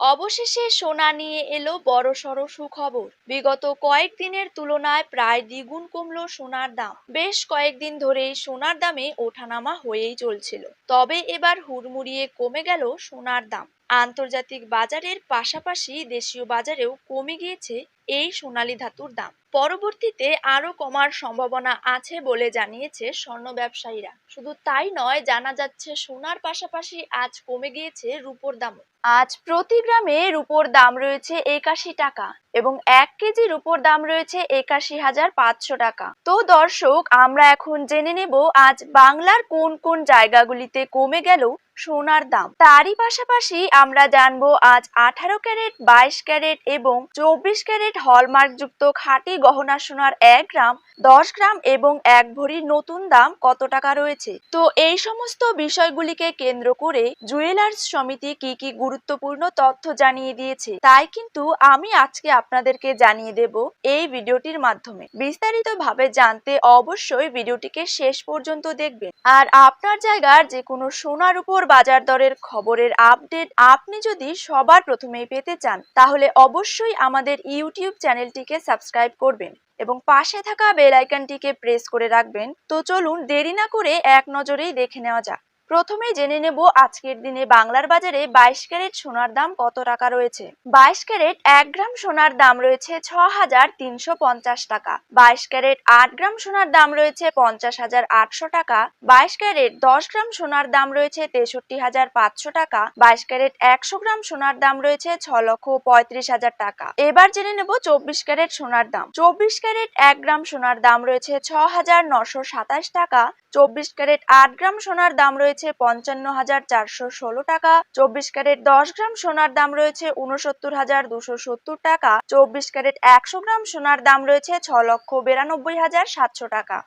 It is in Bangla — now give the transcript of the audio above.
অবশেষে সোনা নিয়ে এলো বড়সড় সুখবর। বিগত কয়েকদিনের তুলনায় প্রায় দ্বিগুণ কমলো সোনার দাম। বেশ কয়েকদিন ধরেই সোনার দামে ওঠানামা হয়েই চলছিল, তবে এবার হুড়মুড়িয়ে কমে গেল সোনার দাম। আন্তর্জাতিক বাজারের পাশাপাশি দেশীয় বাজারেও কমে গিয়েছে এই সোনালী ধাতুর দাম। পরবর্তীতে আরো কমার সম্ভাবনা আছে বলে জানিয়েছে স্বর্ণ ব্যবসায়ীরা। শুধু তাই নয়, জানা যাচ্ছে সোনার পাশাপাশি আজ কমে গিয়েছে রূপোর দামও। আজ প্রতি গ্রামে রূপোর দাম রয়েছে ৮১ টাকা এবং ১ কেজি রূপোর দাম রয়েছে ৮১,৫০০ টাকা। তো দর্শক, আমরা এখন জেনে নেব আজ বাংলার কোন কোন জায়গাগুলিতে কমে গেল সোনার দাম। তারই পাশাপাশি আমরা জানবো আজ ১৮ ক্যারেট, ২২ ক্যারেট এবং ২৪ ক্যারেট হলমার্কযুক্ত খাঁটি গহনা সোনার ১ গ্রাম, ১০ গ্রাম এবং ১ ভরির নতুন দাম কত টাকা রয়েছে। তো এই সমস্ত বিষয়গুলিকে কেন্দ্র করে জুয়েলার্স সমিতি কি কি গুরুত্বপূর্ণ তথ্য জানিয়ে দিয়েছে, তাই কিন্তু আমি আজকে আপনাদেরকে জানিয়ে দেব এই ভিডিওটির মাধ্যমে। বিস্তারিতভাবে জানতে অবশ্যই ভিডিওটিকে শেষ পর্যন্ত দেখবেন। আর আপনার জায়গার যে কোনো সোনার উপর বাজার দরের খবরের আপডেট আপনি যদি সবার প্রথমেই পেতে চান, তাহলে অবশ্যই আমাদের ইউটিউব চ্যানেলটিকে সাবস্ক্রাইব করবেন এবং পাশে থাকা বেল আইকনটিকে প্রেস করে রাখবেন। তো চলুন দেরি না করে এক নজরেই দেখে নেওয়া যাক। প্রথমেই জেনে নেব আজকের দিনে বাংলার বাজারে ২২ ক্যারেট সোনার দাম কত টাকা রয়েছে। ২২ ক্যারেট ১ গ্রাম সোনার দাম রয়েছে ৬,৩৫০ টাকা। ২২ ক্যারেট ৮ গ্রাম সোনার দাম রয়েছে ৫০,৮০০ টাকা। ২২ ক্যারেট ১০ গ্রাম সোনার দাম রয়েছে ৬৩,৫০০ টাকা। ২২ ক্যারেট ১০০ গ্রাম সোনার দাম রয়েছে ৬,৩৫,০০০ টাকা। এবার জেনে নেব ২৪ ক্যারেট সোনার দাম। ২৪ ক্যারেট ১ গ্রাম সোনার দাম রয়েছে ৬,৯২৭ টাকা। ২৪ ক্যারেট ৮ গ্রাম সোনার দাম রয়েছে ৫৫,৪১৬ টাকা। ২৪ ক্যারেট ১০ গ্রাম সোনার দাম রয়েছে ৬৯,২৭০ টাকা। ২৪ ক্যারেট ১০০ গ্রাম সোনার দাম রয়েছে ৬,৯২,৭০০ টাকা।